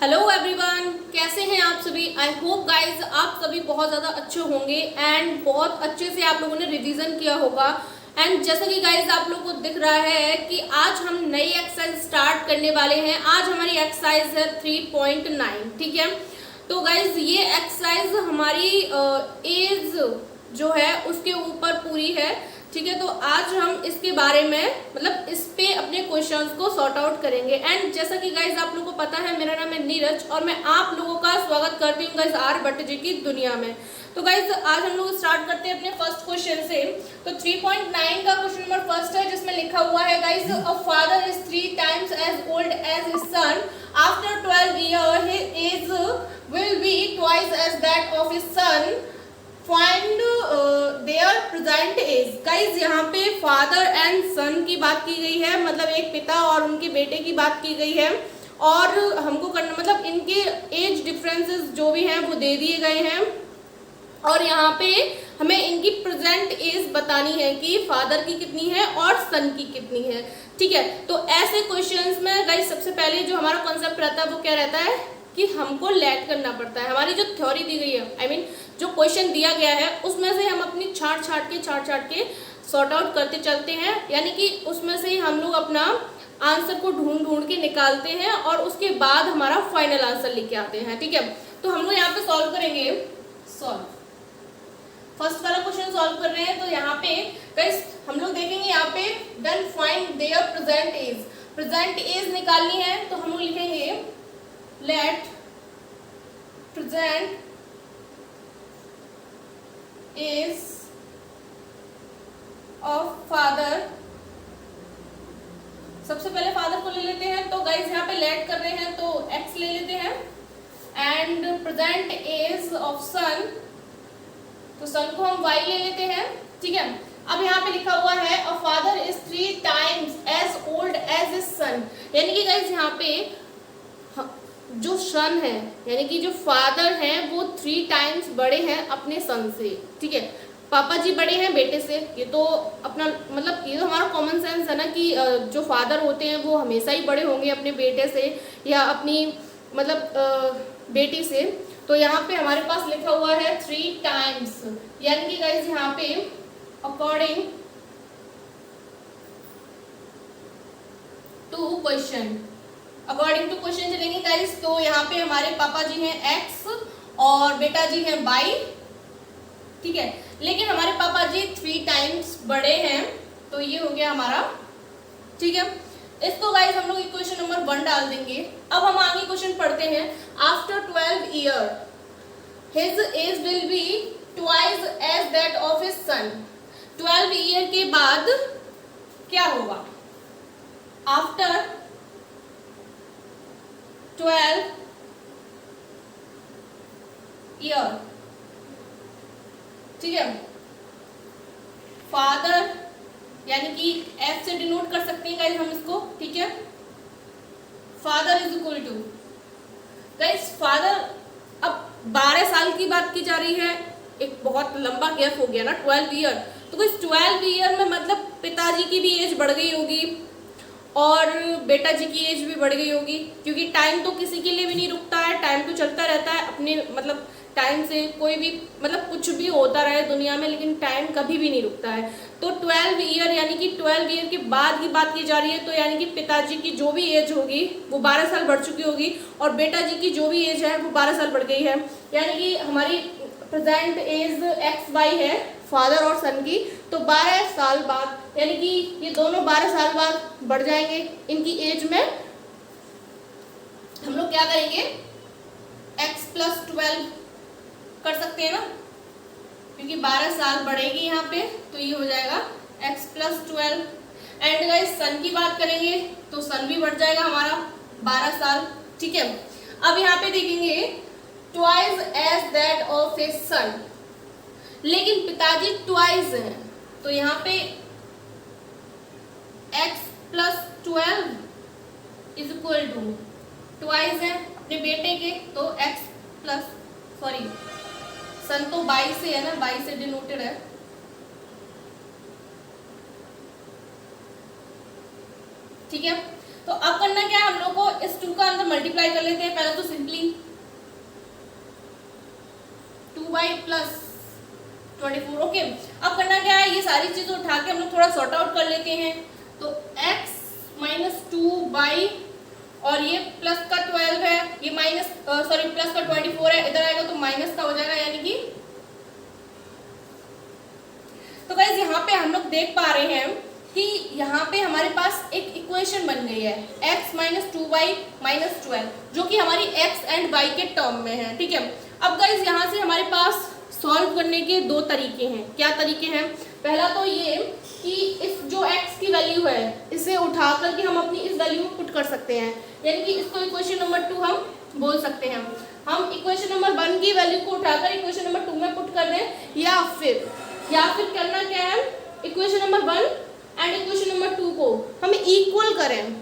Hello everyone, कैसे हैं आप सभी। आई होप गाइज आप सभी बहुत ज़्यादा अच्छे होंगे एंड बहुत अच्छे से आप लोगों ने रिवीजन किया होगा। एंड जैसा कि गाइज आप लोगों को दिख रहा है कि आज हम नई एक्सरसाइज स्टार्ट करने वाले हैं। आज हमारी एक्सरसाइज है 3.9, ठीक है। तो गाइज ये एक्सरसाइज हमारी एज जो है उसके ऊपर पूरी है, ठीक है। तो आज हम इसके बारे में मतलब इस पे अपने क्वेश्चंस को सॉर्ट आउट करेंगे। एंड जैसा कि गाइज आप लोगों को पता है, मेरा नाम है नीरज और मैं आप लोगों का स्वागत करती हूँ गाइज आर्यभट्ट जी की दुनिया में। तो गाइज आज हम लोग स्टार्ट करते हैं अपने फर्स्ट क्वेश्चन से। तो 3.9 का क्वेश्चन नंबर फर्स्ट है, जिसमें लिखा हुआ है guys, a father is 3 times as old as his son. After 12 years his age will be twice as that of his son. Find their present age. Guys यहाँ पे फादर एंड सन की बात की गई है, मतलब एक पिता और उनके बेटे की बात की गई है। और हमको करना मतलब इनके एज डिफरेंसेस जो भी हैं वो दे दिए गए हैं और यहाँ पे हमें इनकी प्रेजेंट एज बतानी है कि फादर की कितनी है और सन की कितनी है, ठीक है। तो ऐसे क्वेश्चंस में गाइस सबसे पहले जो हमारा कॉन्सेप्ट रहता है वो क्या रहता है कि हमको लेट करना पड़ता है। हमारी जो थ्योरी दी गई है, आई मीन जो क्वेश्चन दिया गया है उसमें से हम अपनी छाट के सॉर्ट आउट करते चलते हैं, यानी कि उसमें से ही हम लोग अपना आंसर को ढूंढ के निकालते हैं और उसके बाद हमारा फाइनल आंसर लेके आते हैं, ठीक है। तो हम लोग यहाँ पे सॉल्व करेंगे। फर्स्ट वाला क्वेश्चन सॉल्व कर रहे हैं। तो यहाँ पे गाइस हम लोग देखेंगे यहाँ पे then find their present age. Present age निकालनी है तो हम लोग लिखेंगे let present age of father. सबसे पहले फादर को ले लेते हैं। तो गाइस यहाँ पे लेट कर रहे हैं तो x ले लेते हैं एंड प्रेजेंट एज ऑफ सन, तो सन को हम y ले लेते हैं, ठीक है। अब यहाँ पे लिखा हुआ है a father is 3 times as old as his son, यानी कि गाइस यहाँ पे जो सन है यानी कि जो फादर हैं वो 3 times बड़े हैं अपने सन से, ठीक है। पापा जी बड़े हैं बेटे से, ये तो अपना मतलब ये तो हमारा कॉमन सेंस है ना कि जो फादर होते हैं वो हमेशा ही बड़े होंगे अपने बेटे से या अपनी मतलब बेटी से। तो यहाँ पे हमारे पास लिखा हुआ है 3 times, यानी कि गाइस यहाँ पे अकॉर्डिंग टू क्वेश्चन चलेंगे गाइस। तो यहाँ पे हमारे पापा जी हैं x और बेटा जी हैं y, ठीक है। लेकिन हमारे पापा जी 3 times बड़े हैं, तो ये हो गया हमारा, ठीक है। इसको गाइस हम लोग इक्वेशन नंबर 1 डाल देंगे। अब हम आगे क्वेश्चन पढ़ते हैं। After 12 years his age will be twice as that of his son। 12 year के बाद क्या होगा? आफ्टर 12 ईयर, ठीक है। फादर यानी कि F से डिनोट कर सकते हैं गाइस हम इसको, ठीक है। Father is equal to guys father, अब 12 साल की बात की जा रही है, एक बहुत लंबा गैप हो गया ना 12 ईयर। तो गाइस 12 ईयर में मतलब पिताजी की भी एज बढ़ गई होगी और बेटा जी की एज भी बढ़ गई होगी, क्योंकि टाइम तो किसी के लिए भी नहीं रुकता है, टाइम तो चलता रहता है अपने मतलब टाइम से कोई भी मतलब कुछ भी होता रहे दुनिया में, लेकिन टाइम कभी भी नहीं रुकता है। तो 12 ईयर यानी कि 12 ईयर के बाद की बात की जा रही है, तो यानी कि पिताजी की जो भी एज होगी वो 12 साल बढ़ चुकी होगी और बेटा जी की जो भी एज है वो 12 साल बढ़ गई है, यानी कि हमारी प्रेजेंट एज XY है फादर और सन की। तो 12 साल बाद यानी कि ये दोनों 12 साल बाद बढ़ जाएंगे इनकी एज में। हम लोग क्या करेंगे x + 12 कर सकते हैं ना, क्योंकि 12 साल बढ़ेगी यहाँ पे, तो ये हो जाएगा x + 12। एंड गाइस सन की बात करेंगे तो सन भी बढ़ जाएगा हमारा 12 साल, ठीक है। अब यहाँ पे देखेंगे twice age that of his son, लेकिन पिताजी ट्वाइस हैं, तो यहाँ पे x + 12 is equal to twice है अपने बेटे के, तो सन तो 22 से है ना, 22 से डिनोटेड है, ठीक है। तो अब करना क्या है, हम लोग को इस 2 का अंदर मल्टीप्लाई कर लेते हैं। पहले तो सिंपली 2y प्लस 24। ओके, अब करना क्या है, ये सारी चीजें उठा के हम लोग थोड़ा सॉर्ट आउट कर लेते हैं। तो x माइनस 2y और ये प्लस का 12 है, ये माइनस सॉरी प्लस का 24 है, इधर आएगा तो माइनस का हो जाएगा, यानी कि तो गाइस यहाँ पे हम लोग देख पा रहे हैं कि यहाँ पे हमारे पास एक इक्वेशन बन गई है x माइनस 2y माइनस 12, जो कि हमारी x एंड y के टर्म में है। ठीक है, अब गाइस यहाँ से हमारे पास सॉल्व करने के 2 तरीके हैं। क्या तरीके हैं, पहला तो ये कि इस जो x की वैल्यू है इसे उठा करके हम अपनी इस वैल्यू में पुट कर सकते हैं, यानी कि इसको इक्वेशन नंबर 2 हम बोल सकते हैं। हम इक्वेशन नंबर 1 की वैल्यू को उठाकर इक्वेशन नंबर 2 में पुट कर दें, या फिर करना क्या है, equation number 1 and equation number 2 को हम इक्वल करें,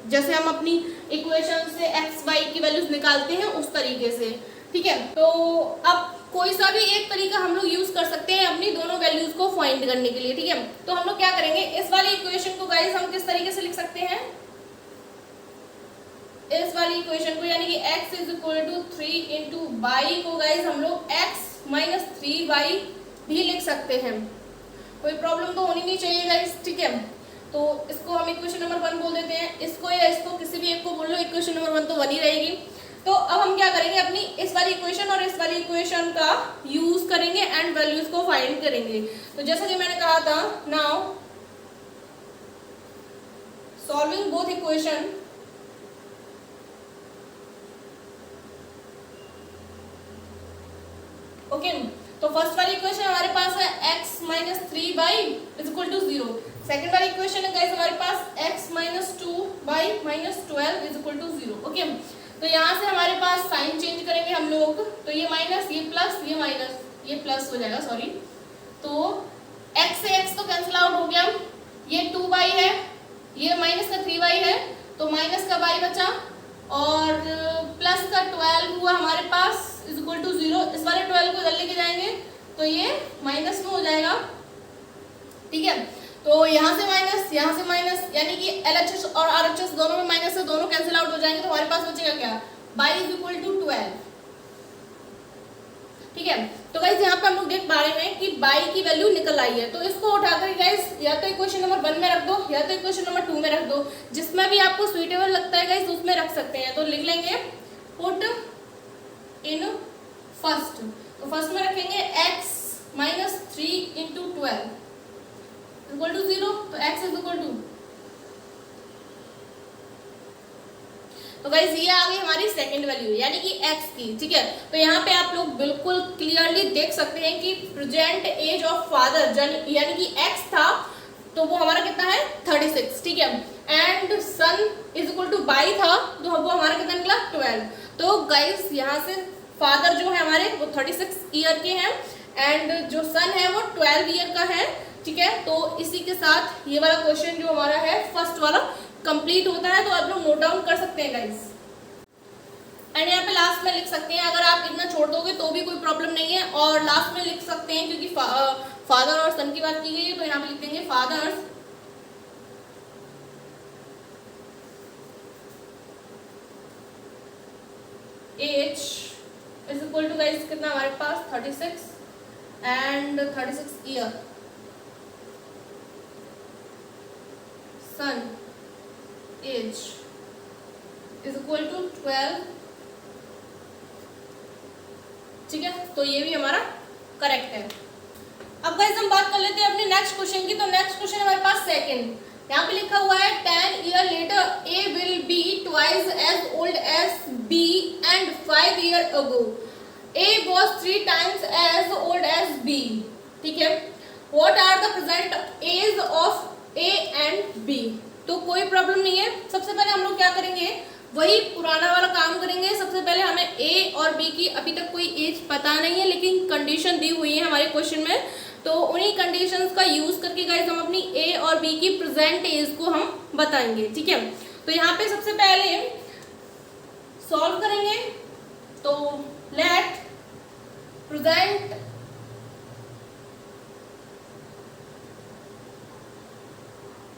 जैसे हम अपनी इक्वेशन से एक्स वाई की वैल्यूज निकालते हैं उस तरीके से। ठीक है, तो अब कोई सा भी एक तरीका हम लोग यूज कर सकते हैं अपनी दोनों वैल्यूज को फाइंड करने के लिए। ठीक है, तो हम लोग क्या करेंगे, इस वाली इक्वेशन को गाइस हम किस तरीके से लिख सकते हैं, इस वाली इक्वेशन को यानी कि x is equal to 3 into Y को गाइस हम लोग x माइनस 3y भी लिख सकते हैं। कोई प्रॉब्लम तो होनी नहीं चाहिए गाइस। ठीक है, तो इसको हम इक्वेशन नंबर 1 बोल देते हैं, इसको या इसको किसी भी एक को बोल लो, इक्वेशन नंबर 1 तो 1 ही रहेगी। तो अब हम क्या करेंगे, अपनी इस वाली इक्वेशन और इस वाली इक्वेशन का यूज करेंगे एंड वैल्यूज को फाइंड करेंगे। तो जैसा कि मैंने कहा था, now solving both equation, okay, तो फर्स्ट वाली इक्वेशन हमारे पास है x minus 3y is equal to 0। Second वाली इक्वेशन है गाइस हमारे पास x minus 2y minus 12 is equal to 0। Okay, तो यहाँ से हमारे पास साइन चेंज करेंगे हम लोग, तो ये माइनस, ये प्लस, ये माइनस, ये प्लस हो जाएगा, सॉरी। तो x से x तो कैंसिल आउट हो गया, ये 2y है, ये माइनस का 3y है, तो माइनस का y बचा, और प्लस का 12 हुआ हमारे पास इज इक्वल टू 0। इस वाले 12 को इधर लेके जाएंगे तो ये माइनस में हो जाएगा। ठीक है, तो यहाँ से माइनस, यानी कि LHS और RHS दोनों में माइनस है, दोनों कैंसिल आउट हो जाएंगे, तो हमारे पास बचेगा क्या, y इज इक्वल टू 12। ठीक है, तो गाइस यहाँ पे हम लोग देख पा रहे हैं कि y की वैल्यू निकल आई है। तो इसको उठाकर गाइस या तो इक्वेशन नंबर 1 में रख दो या तो इक्वेशन नंबर 2 में रख दो, जिसमें भी आपको सुइटेबल लगता है गाइस उसमें रख सकते हैं। तो लिख लेंगे पुट इन फर्स्ट, तो फर्स्ट में रखेंगे x minus 3 into 12 equal to 0, तो x इज इक्वल टू, तो गाइस ये आ गई हमारी सेकंड वैल्यू यानी कि x की। ठीक है, तो यहाँ पे आप लोग बिल्कुल क्लियरली देख सकते हैं कि प्रेजेंट एज ऑफ फादर यानी कि x था तो वो हमारा कितना है 36। ठीक है, and son is equal to y था तो वो हमारा कितना निकला 12। तो गाइस यहाँ से फादर जो है हमारे वो 36 ईयर के हैं एंड जो सन है वो 12 ईयर का है। ठीक है, तो इसी के साथ ये वाला क्वेश्चन जो हमारा है फर्स्ट वाला कंप्लीट होता है। तो आप लोग नोट डाउन कर सकते हैं गाइस, एंड यहाँ पे लास्ट में लिख सकते हैं, अगर आप इतना छोड़ दोगे तो भी कोई प्रॉब्लम नहीं है, और लास्ट में लिख सकते हैं क्योंकि फादर और सन की बात की गई है, तो यहाँ पे लिख देंगे father's age is equal to guys कितना हमारे पास 36 and 36 year, son age is equal to 12। ठीक है, तो ये भी हमारा करेक्ट है। अब गाइस हम बात कर लेते हैं अपने नेक्स्ट क्वेश्चन की। तो नेक्स्ट क्वेश्चन हमारे पास सेकंड, यहाँ पे लिखा हुआ है 10 year later A will be twice as old as B and 5 years ago A was 3 times as old as B। ठीक है, what are the present age of A and B। तो कोई प्रॉब्लम नहीं है, सबसे पहले हम लोग क्या करेंगे, वही पुराना वाला काम करेंगे। सबसे पहले हमें A और B की अभी तक कोई एज पता नहीं है, लेकिन कंडीशन दी हुई है हमारे क्वेश्चन में, तो उन्हीं कंडीशंस का यूज करके गाइस हम अपनी A और B की प्रेजेंट एज को हम बताएंगे। ठीक है, तो यहाँ पे सबसे पहले सॉल्व करेंगे, तो let present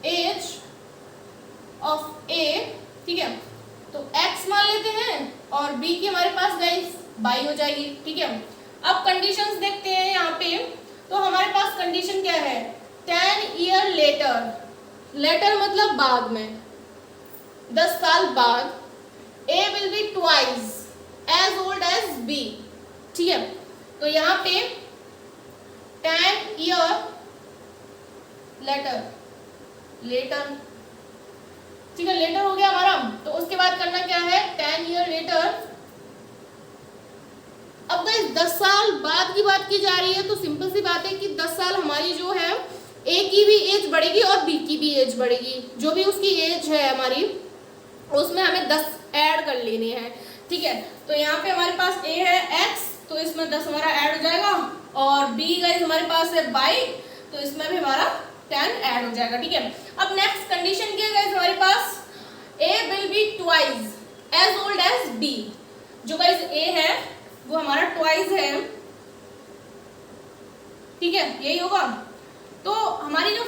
age of A की हमारे पास गाइस बाई हो जाएगी। ठीक है, अब कंडीशंस देखते हैं यहाँ पे। तो हमारे पास कंडीशन क्या है, 10 ईयर लेटर, लेटर मतलब बाद में, 10 साल बाद, A will be twice as old as B। ठीक है, तो यहाँ पे 10 ईयर लेटर, लेटर, ठीक है, लेटर हो गया हमारा। तो उसके बाद करना क्या है, 10 ईयर लेटर। अब गाइस 10 साल बाद की बात की जा रही है, तो सिंपल सी बात है कि 10 साल हमारी जो है ए की भी एज बढ़ेगी और बी की भी एज बढ़ेगी। जो भी उसकी एज है हमारी, उसमें हमें 10 ऐड कर लेने हैं। ठीक है, तो यहाँ पे हमारे पास ए है x, तो इसमें 10 हमारा ऐड हो जाएगा, और b गाइस हमारे पास है बाई, तो इसमें भी हमारा 10 ऐड हो जाएगा। ठीक है, अब नेक्स्ट कंडीशन क्या है गाइस हमारे पास, a will be twice as old as b। जो गाइस a है वो हमारा ट्वाइस है। ठीक है, यही होगा। तो हमारी जो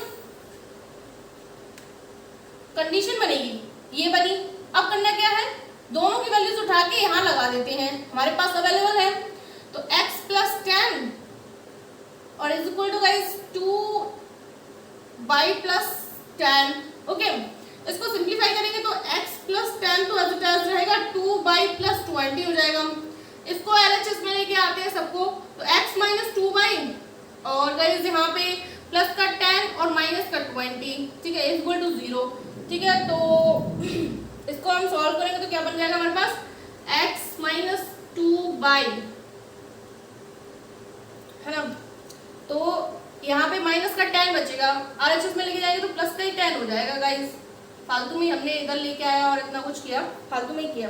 कंडीशन बनेगी ये बनी। अब करना क्या है, दोनों की वैल्यूज उठा के यहां लगा देते हैं, हमारे पास अवेलेबल है। तो x प्लस 10 और is equal to guys 2 y plus 10। Okay, इसको सिंप्लीफाई करेंगे तो x प्लस 10 तो एज इट इज रहेगा 2 बाई प्लस 20 हो जाएगा। इसको LHS में लेके आते हैं सबको, तो x माइनस 2 बाई, और गाइस यहाँ पे प्लस का 10 और माइनस का 20, ठीक है, इक्वल टू 0। ठीक है, तो इसको हम सॉल्व करेंगे तो क्या बन जाएगा हमारे पास, x माइनस 2 बाई, है ना, तो यहाँ पे माइनस का 10 बचेगा, RHS में लेके जाएंगे तो प्लस का ही 10 हो जाएगा। गाइस फालतू में हमने इधर लेके आया और इतना कुछ किया, फालतू में ही किया।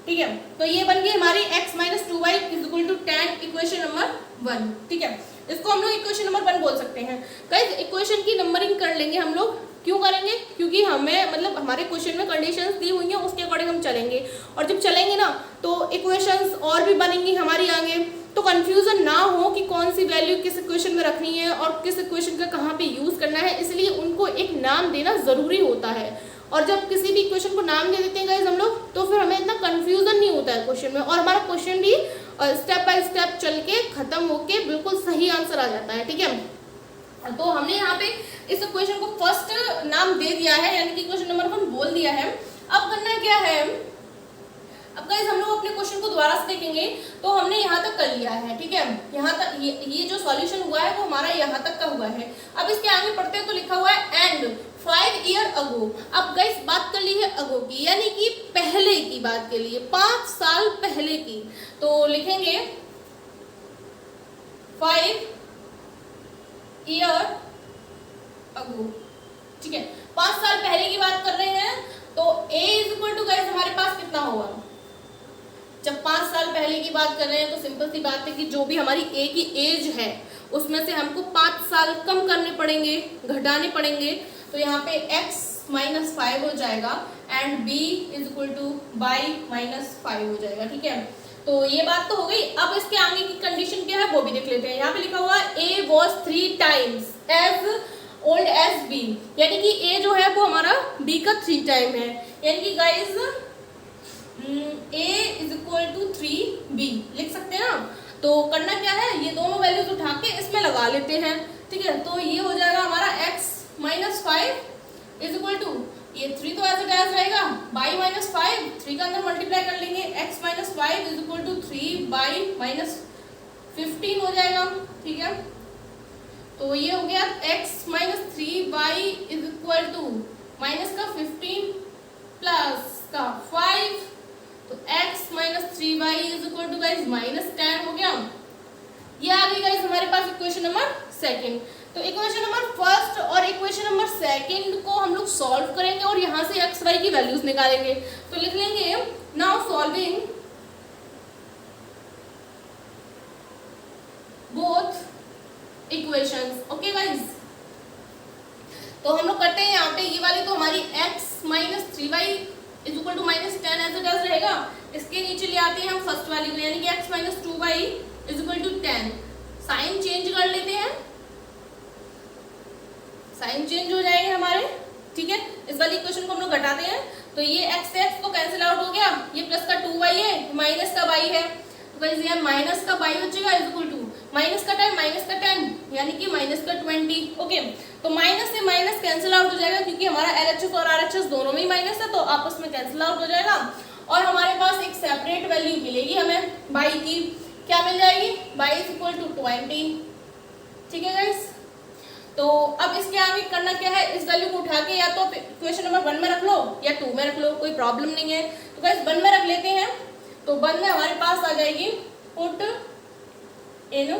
ठीक है, तो ये बन गई हमारी x minus 2 y is equal to 10, equation number 1। ठीक है, इसको हम लोग इक्वेशन नंबर 1 बोल सकते हैं। गाइस इक्वेशन की नंबरिंग कर लेंगे हम लोग, क्यों करेंगे, क्योंकि हमें मतलब हमारे क्वेश्चन में कंडीशंस दी हुई हैं, उसके अकॉर्डिंग हम चलेंगे, और जब चलेंगे ना तो इक्वेशंस और भी बनेंगी हमारी आगे, तो कंफ्यूजन ना हो कि कौन सी वैल्यू किस इक्वेशन में रखनी है और किस इक्वेशन का कहाँ पे यूज करना है, इसलिए उनको एक नाम देना जरूरी होता है। और जब किसी भी इक्वेशन को नाम दे देते हैं गाइस हम लोग, तो फिर हमें इतना कंफ्यूजन नहीं होता है क्वेश्चन में, और हमारा क्वेश्चन भी स्टेप बाय स्टेप चल के खत्म होके बिल्कुल सही आंसर आ जाता है। ठीक है, तो हमने यहाँ पे इस इक्वेशन को फर्स्ट नाम दे दिया है, यानी कि इक्वेशन नंबर 1 बोल दिया है। अब करना क्या है, अब गाइस हम लोग अपने क्वेश्चन को दोबारा से देखेंगे, तो हमने यहाँ तक कर लिया है। ठीक है, यहाँ तक ये जो सॉल्यूशन हुआ है वो हमारा यहाँ तक का हुआ है। अब इसके आगे पढ़ते हैं तो लिखा हुआ है एंड 5 ईयर अगो। अब गाइस बात कर ली है अगो की, यानी कि पहले की बात के लिए, 5 साल पहले की, तो लिखेंगे 5 ईयर अगो। ठीक है, 5 साल पहले की बात कर रहे हैं, तो a is equal to guys हमारे पास कितना होगा, जब 5 साल पहले की बात कर रहे हैं तो सिंपल सी बात है कि जो भी हमारी a की एज है उसमें से हमको 5 साल कम करने पड़ेंगे, घटाने पड़ेंगे, तो यहाँ पे x माइनस 5 हो जाएगा and b is equal to by minus 5 हो जाएगा। ठीक है, तो ये बात तो हो गई। अब इसके आगे की कंडीशन क्या है वो भी देख लेते हैं। यहाँ पे लिखा हुआ है a was 3 times as old as b, यानी कि a जो है वो हमारा b का 3 टाइम है, यानी कि guys a is equal to 3b लिख सकते हैं ना। तो करना क्या है, ये दोनों वैल्यूज उठा के इसमें लगा लेते हैं। ठीक है, तो ये हो जाएगा हमारा x minus 5 is equal to, ये 3 तो एज इट इज रहेगा, बाई माइनस 5, 3 का अंदर मल्टीप्लाई कर लेंगे, x minus 5 is equal to 3 y minus 15 हो जाएगा। ठीक है, तो ये हो गया x minus 3 y is equal to minus का 15 प्लस का 5, तो x minus 3 y is equal to guys minus 10 हो गया। ये आ गई गाइस हमारे पास इक्वेशन नंबर 2। तो इक्वेशन नंबर 1 और इक्वेशन नंबर 2 को हम लोग सॉल्व करेंगे और यहाँ से x y की वैल्यूज निकालेंगे। तो लिख लेंगे now solving both equations. Okay guys, तो हम लोग करते हैं यहाँ पे ये वाली, तो हमारी x minus 3y is equal to minus 10 as it is रहेगा। इसके नीचे ले आते हैं हम फर्स्ट वाली को, यानी कि x minus 2y is equal to 10। Sign change कर लेते हैं, साइन चेंज हो जाएंगे हमारे। ठीक है, इस वाली इक्वेशन को हम लोग घटाते हैं, तो ये x से x तो कैंसिल आउट हो गया, ये प्लस का 2y है, माइनस का y है, तो गाइस ये माइनस का y बचेगा इज इक्वल टू माइनस का 10 यानी कि माइनस का 20। ओके, तो माइनस से माइनस कैंसिल आउट हो जाएगा क्योंकि हमारा LHS और RHS दोनों में ही माइनस है, तो आपस में कैंसिल आउट हो जाएगा और हमारे पास एक सेपरेट वैल्यू मिलेगी हमें y की। क्या मिल जाएगी? y is equal to 20। ठीक है गाइस, तो अब इसके आगे करना क्या है, इस वैल्यू को उठा के या तो क्वेश्चन नंबर 1 में रख लो या 2 में रख लो, कोई प्रॉब्लम नहीं है। तो गाइस 1 में रख लेते हैं, तो 1 में हमारे पास आ जाएगी पुट इन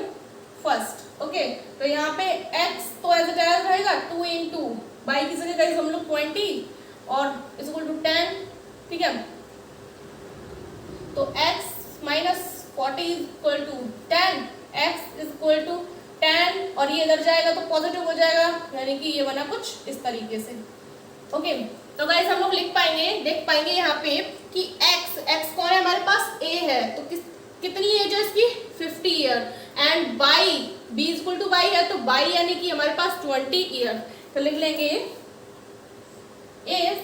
फर्स्ट। ओके, तो यहाँ पे x तो एज इट इज रहेगा 2 इंटू y की जगह गाइस हम लोग 20 और इज इक्वल टू 10। ठीक है, तो x minus 40 is equal to 10, x is equal to 10 और ये इधर जाएगा तो पॉजिटिव हो जाएगा, यानी कि ये बना कुछ इस तरीके से। ओके, तो गाइस हम लोग लिख पाएंगे, देख पाएंगे यहाँ पे कि x कौन है हमारे पास, a है, तो कितनी एज है इसकी 50 year and y b is equal to y है, तो y यानी कि हमारे पास 20 ईयर। तो लिख लेंगे if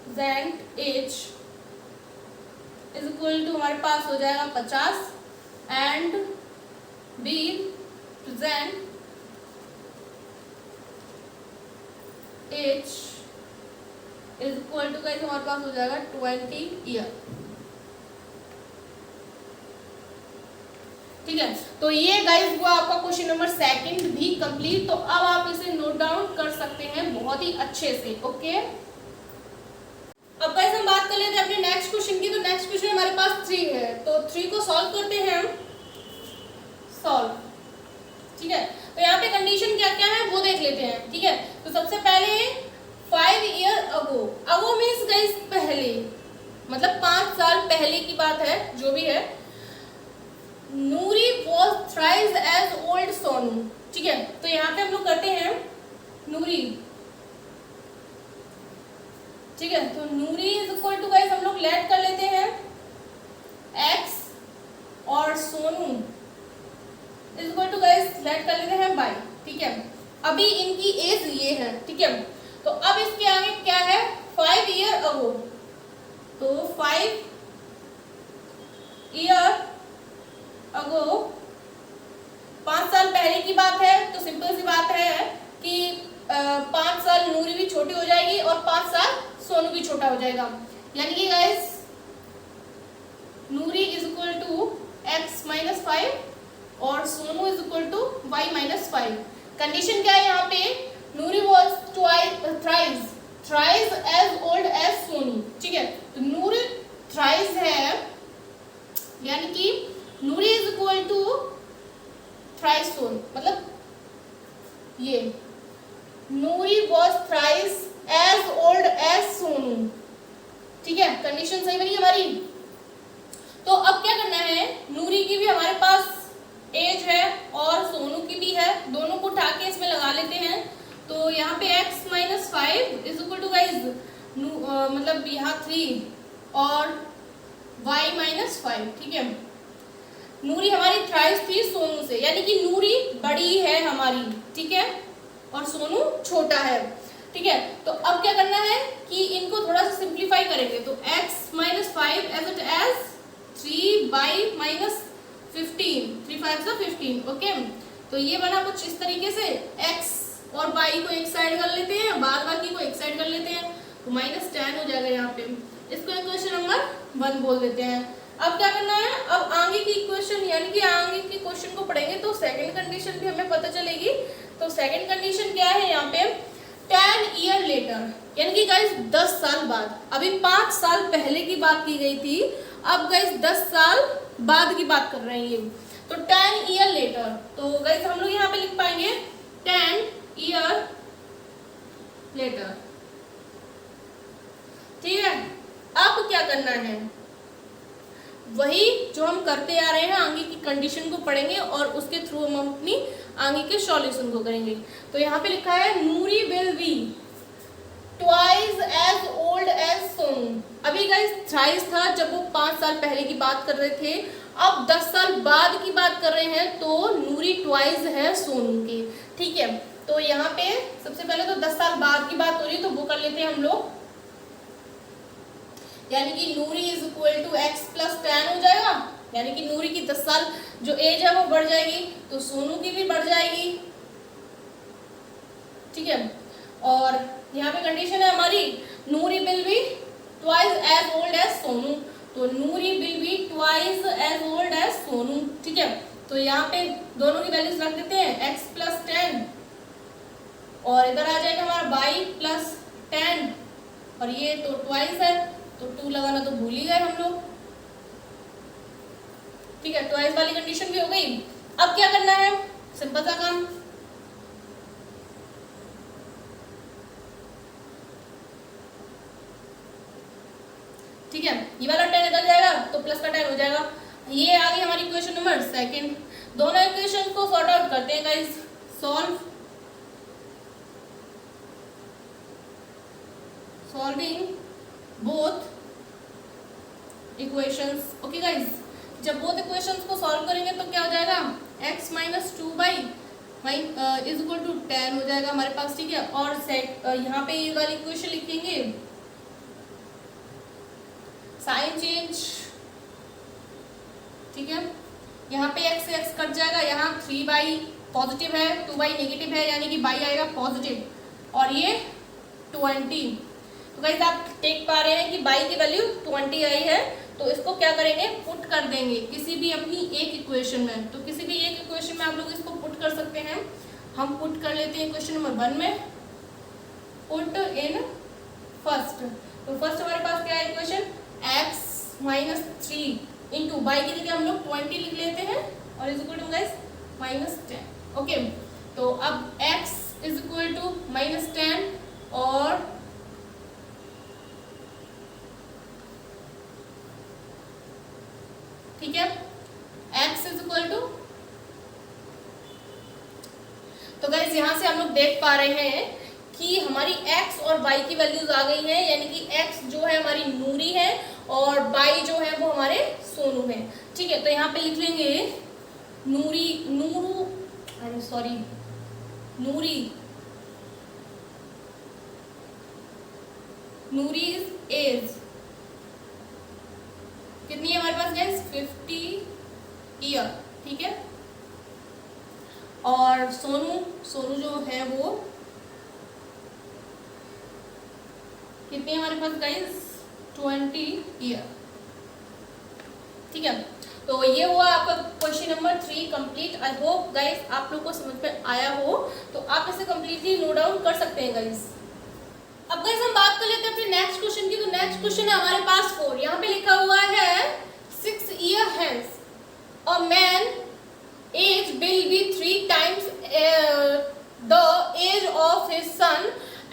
present age is equal to हमारे पास हो जाएगा 50 and b present age is equal to guys हमारे पास हो जाएगा 20 ईयर। ठीक है, तो ये गाइस हुआ आपका क्वेश्चन नंबर 2 भी कंप्लीट। तो अब आप इसे नोट डाउन कर सकते हैं बहुत ही अच्छे से। ओके, अब गाइस हम बात कर लेते हैं अपने नेक्स्ट क्वेश्चन की। तो नेक्स्ट क्वेश्चन हमारे पास 3 है, तो 3 को सॉल्व करते हैं हम। सॉल्व, ठीक है, तो यहाँ पे कंडीशन क्या क्या है वो देख लेते हैं। ठीक है, तो सबसे पहले 5 ईयर अगो मीन्स गाइस पहले, मतलब 5 साल पहले की बात है, जो भी है। Noori was thrice as old Sonu. ठीक है, तो यहाँ पे हम लोग करते हैं नूरी। ठीक है, तो Noori is equal to guys हम लोग लेट कर लेते हैं x और Sonu is equal to guys let कर लेते हैं y। ठीक है, अभी इनकी एज ये है। ठीक है, तो अब इसके आगे क्या है 5 ईयर अगो, तो 5 ईयर अगो 5 साल पहले की बात है। तो सिंपल सी बात है कि 5 साल नूरी भी छोटी हो जाएगी और 5 साल सोनू भी छोटा हो जाएगा, यानी कि guys Noori is equal to x minus 5 और Sonu is equal to y minus 5। Condition क्या है यहाँ पे, Noori was thrice as old as Sonu. ठीक है, तो नूरी थ्राइस है, यानी कि Noori is equal to thrice Sonu, मतलब ये Noori was thrice as old as Sonu. ठीक है, कंडीशन सही बनी हमारी। तो अब क्या करना है, नूरी की भी हमारे पास एज है और सोनू की भी है, दोनों को उठा के इसमें लगा लेते हैं। तो यहाँ पे x minus 5 is equal to guys मतलब यहाँ 3 और y माइनस 5। ठीक है, नूरी हमारी थ्राइस थी सोनू से, यानी कि नूरी बड़ी है हमारी, ठीक है, और सोनू छोटा है। ठीक है, तो अब क्या करना है कि इनको थोड़ा सा सिंप्लीफाई करेंगे। तो x minus 5 as it as 3y minus 15, 3 5 15। Okay, तो ये बना कुछ इस तरीके से, x और y को एक साइड कर लेते हैं, बाद बाकी को एक साइड कर लेते हैं, तो माइनस 10 हो जाएगा यहाँ पे। इसको इक्वेशन नंबर 1 बोल देते हैं। अब क्या करना है, अब आगे की इक्वेशन यानी कि आगे की क्वेश्चन को पढ़ेंगे तो सेकंड कंडीशन भी हमें पता चलेगी। तो सेकंड कंडीशन क्या है यहाँ पे, 10 ईयर लेटर, यानी कि गाइस 10 साल बाद। अभी 5 साल पहले की बात की गई थी, अब गाइस 10 साल बाद की बात कर रहे हैं ये। तो 10 ईयर लेटर, तो गाइस हम लोग यहाँ पे लिख पाएंगे 10 ईयर लेटर। ठीक है, अब क्या करना है, वही जो हम करते आ रहे हैं, आगे की कंडीशन को पढ़ेंगे और उसके थ्रू हम अपनी आगे के सॉल्यूशन को करेंगे। तो यहाँ पे लिखा है Noori will be twice as old as Sonu. अभी गाइस थ्राइस था जब वो 5 साल पहले की बात कर रहे थे, अब 10 साल बाद की बात कर रहे हैं, तो नूरी ट्वाइस है सोनू की। ठीक है, तो यहाँ पे सबसे पहले तो 10 साल बाद की बात हो रही है, तो वो कर लेते हैं हम लोग, यानी कि Noori is equal to x plus 10 हो जाएगा, यानी कि नूरी की 10 साल जो एज है वो बढ़ जाएगी, तो सोनू की भी बढ़ जाएगी, ठीक है। और यहाँ पे कंडीशन है हमारी, Noori will be twice as old as Sonu, तो Noori will be twice as old as Sonu, ठीक है। तो यहाँ पे दोनों की वैल्यूज रख देते हैं, x प्लस 10 और इधर आ जाएगा हमारा y प्लस 10, और ये तो ट्वाइस है तो 2 लगाना तो भूल ही गए हम लोग, ठीक है। ट्वाइस वाली कंडीशन भी हो गई। अब क्या करना है, सिंपल सा काम, ठीक है। ये वाला 10 इधर जाएगा तो प्लस का 10 हो जाएगा। ये आ गई हमारी इक्वेशन नंबर सेकंड। दोनों इक्वेशन को सॉर्ट आउट करते हैं guys, solving both equations, okay guys. जब बोथ इक्वेशंस को सॉल्व करेंगे तो क्या हो जाएगा, x minus 2y is equal to 10 हो जाएगा हमारे पास, ठीक है। और यहाँ पे ये वाली इक्वेशन लिखेंगे, साइन चेंज, ठीक है। यहाँ पे x से x कट जाएगा, यहाँ 3y पॉजिटिव है 2y नेगेटिव है, यानी कि y आएगा पॉजिटिव, और ये 20। तो गाइस आप देख पा रहे हैं कि y की वैल्यू 20 आई है, तो इसको क्या करेंगे, पुट कर देंगे किसी भी अपनी एक इक्वेशन में। तो किसी भी एक इक्वेशन में आप लोग इसको पुट कर सकते हैं। हम पुट कर लेते हैं इक्वेशन नंबर 1 में, पुट इन फर्स्ट। तो फर्स्ट हमारे पास क्या है equation, x minus 3 into y की जगह हम लोग 20 लिख लेते हैं, और is equal to guys minus 10, okay. तो अब x is equal to minus 10 और ठीक है, x इज इक्वल टू, तो गाइस यहाँ से हम लोग देख पा रहे हैं कि हमारी x और y की वैल्यूज आ गई हैं, यानी कि x जो है हमारी नूरी है और y जो है वो हमारे सोनू है, ठीक है। तो यहाँ पे लिख लेंगे नूरी, नूरीज एज कितनी है हमारे पास गाइस, 50 ईयर, ठीक है। और सोनू जो है वो कितनी है हमारे पास गाइस, 20 ईयर, ठीक है। तो ये हुआ आपका question number 3 complete. I hope guys आप लोग को समझ में आया हो, तो आप इसे कंप्लीटली नोट डाउन कर सकते हैं गाइस। अब गाइस हम बात कर लेते हैं अपने नेक्स्ट क्वेश्चन की। तो नेक्स्ट क्वेश्चन है हमारे पास 4, यहाँ पे लिखा हुआ है 6 year hence a man age will be 3 times the age of his son,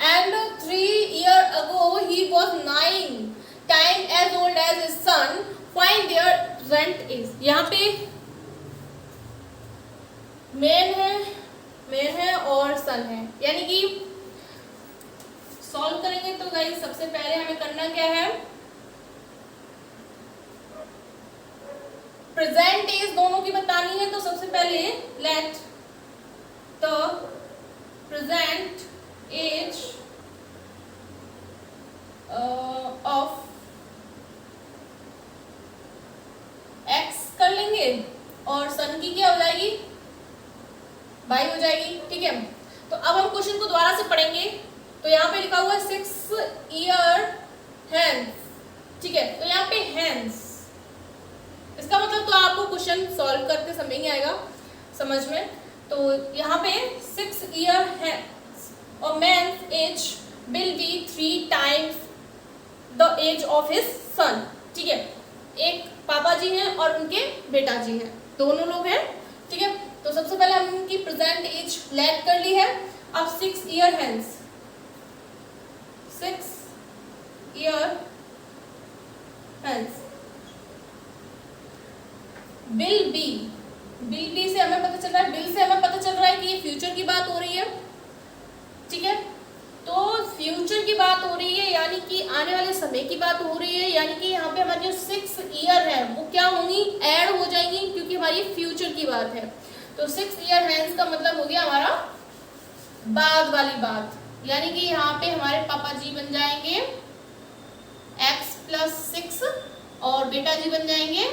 and 3 years ago he was 9 times as old as his son. Find their present age. यहाँ पे मैन है और सन है, यानी कि सॉल्व करेंगे तो गाइस सबसे पहले हमें करना क्या है, प्रेजेंट एज दोनों की बतानी है। तो सबसे पहले let the present age of x कर लेंगे, और सन की क्या हो जाएगी, y हो जाएगी, ठीक है। तो अब हम क्वेश्चन को दोबारा से पढ़ेंगे। तो यहाँ पे लिखा हुआ है 6 year hence, ठीक है। तो यहाँ पे hence इसका मतलब तो आपको क्वेश्चन सॉल्व करते समय ही आएगा समझ में। तो यहाँ पे 6 year hence और man's age will be 3 times the age of his son, ठीक है। एक पापा जी हैं और उनके बेटा जी हैं, दोनों लोग हैं, ठीक है। तो सबसे पहले हम उनकी प्रेजेंट एज लेट कर ली है। अब 6 year hence, 6 year hence will be से हमें पता चल रहा है, will से हमें पता चल रहा है कि ये फ्यूचर की बात हो रही है, ठीक है। तो फ्यूचर की बात हो रही है, यानी कि आने वाले समय की बात हो रही है, यानी कि यहाँ पे हमारी जो 6 year है वो क्या होंगी, ऐड हो जाएंगी, क्योंकि हमारी फ्यूचर की बात है। तो 6 year hence का मतलब हो गया हमारा बाद वाली बात, यानी कि यहाँ पे हमारे पापा जी बन जाएंगे x प्लस 6 और बेटा जी बन जाएंगे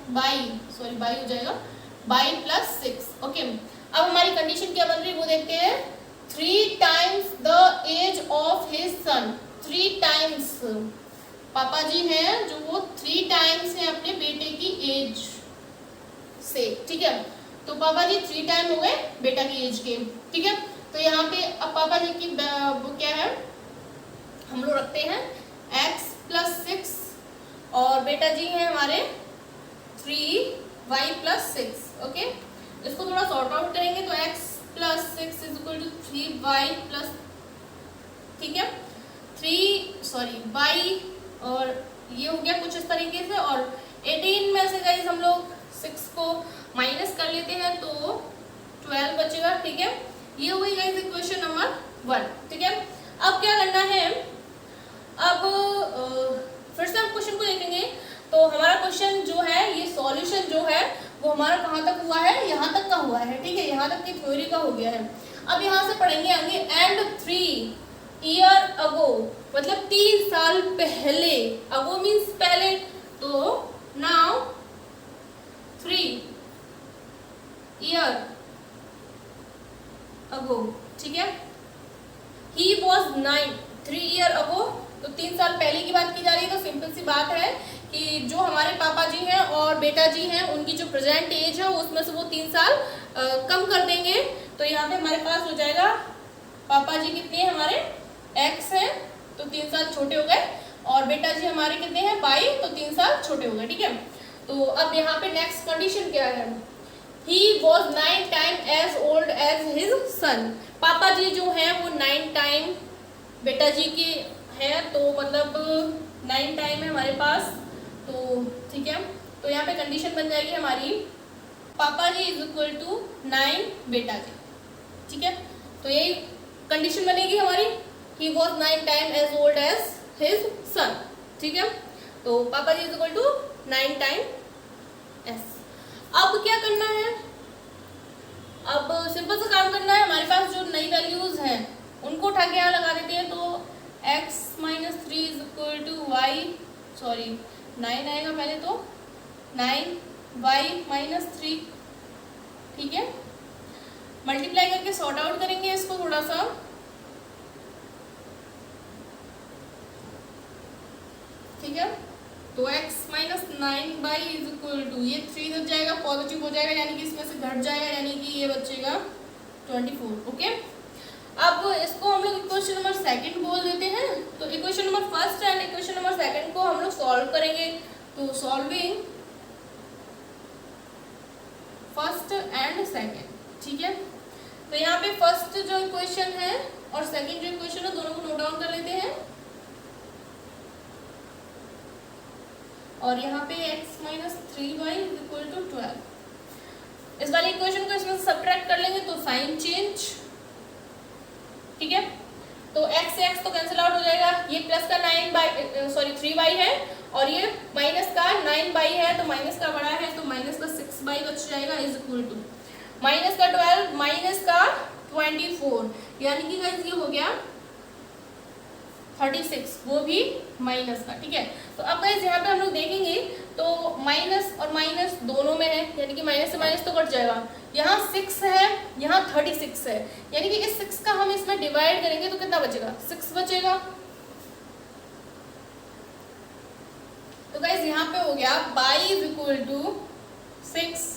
बाई हो जाएगा बाई प्लस 6। ओके, अब हमारी कंडीशन क्या बन रही है वो देखते हैं। 3 times the age of his son, 3 times पापा जी हैं जो वो 3 टाइम्स हैं अपने बेटे की एज से, ठीक है। तो पापा जी 3 टाइम हो गए बेटा की एज के, ठीक है। तो यहाँ पे अब पापा जी की वो क्या है, हम लोग रखते हैं x प्लस 6 और बेटा जी हैं हमारे 3y प्लस 6। ओके, इसको थोड़ा सॉर्ट आउट करेंगे तो x plus 6 is equal to 3y plus, ठीक है, y और ये हो गया कुछ इस तरीके से। और 18 में से गाइस हम लोग 6 को माइनस कर लेते हैं तो 12 बचेगा, ठीक है। ये हो गई गाइस इक्वेशन नंबर 1, ठीक है। अब क्या करना है, अब फिर से हम क्वेश्चन को देखेंगे। तो हमारा क्वेश्चन जो है, ये सॉल्यूशन जो है वो हमारा कहाँ तक हुआ है, यहाँ तक का हुआ है, ठीक है, यहाँ तक की थ्योरी का हो गया है। अब यहाँ से पढ़ेंगे आगे, एंड 3 ईयर अगो, मतलब 3 साल पहले, अगो मीन्स पहले, तो नाउ 3 ईयर अगो, ठीक है। ही वॉज 3 ईयर अगो, तो 3 साल पहले की बात की जा रही है। तो सिंपल सी बात है कि जो हमारे पापा जी हैं और बेटा जी हैं उनकी जो प्रेजेंट एज है उसमें से वो 3 साल कम कर देंगे। तो यहाँ पे हमारे पास हो जाएगा पापा जी कितने हैं हमारे x हैं तो 3 साल छोटे हो गए, और बेटा जी हमारे कितने हैं y, तो 3 साल छोटे हो गए, ठीक है। तो अब यहाँ पे नेक्स्ट कंडीशन क्या है, he was 9 time as old as his son, पापा जी जो हैं वो 9 टाइम बेटा जी के हैं, तो मतलब 9 टाइम है हमारे पास, तो ठीक है। तो यहाँ पे कंडीशन बन जाएगी हमारी पापा जी इज इक्वल टू 9 बेटा जी, ठीक है। तो यही कंडीशन बनेगी हमारी, he was 9 time as old as his son, ठीक है। तो पापा जी is equal to 9 time S. अब क्या करना है, अब सिंपल सा काम करना है। हमारे पास जो नई वैल्यूज हैं उनको उठा के यहाँ लगा देते हैं, तो x minus 3 is equal to y, 9 आएगा पहले, तो 9y माइनस 3, ठीक है। मल्टीप्लाई करके सॉर्ट आउट करेंगे इसको थोड़ा सा, ठीक है। तो x minus 9y is equal to, ये 3 इधर जाएगा पॉजिटिव हो जाएगा, यानी कि इसमें से घट जाएगा, यानी कि ये बचेगा 24। ओके, अब इसको हम लोग इक्वेशन नंबर 2 बोल देते हैं। तो equation number 1 and equation number 2 को हम लोग सॉल्व करेंगे। तो सॉल्विंग 1st एंड 2nd, ठीक है। तो यहाँ पे फर्स्ट जो इक्वेशन है और सेकंड जो इक्वेशन है दोनों को नोट डाउन कर लेते हैं, और यहाँ पे x minus 3y is equal to 12। इस वाली इक्वेशन को इसमें सब्ट्रैक्ट कर लेंगे तो साइन चेंज, ठीक है। तो x से x तो कैंसिल आउट हो जाएगा, ये प्लस का 3y है और ये माइनस का 9y है, तो माइनस का बड़ा है तो माइनस का 6y बच जाएगा इज इक्वल टू माइनस का 12 माइनस का 24, यानी कि गाइस ये हो गया 36, वो भी माइनस का, ठीक है। तो अब गाइस यहाँ पे हम लोग देखेंगे तो माइनस और माइनस दोनों में है, यानी कि माइनस से माइनस तो कट जाएगा। यहाँ 6 है, यहाँ 36 है, यानी कि इस 6 का हम इसमें डिवाइड करेंगे तो कितना बचेगा, 6 बचेगा। तो गाइस यहाँ पे हो गया y इज इक्वल टू 6,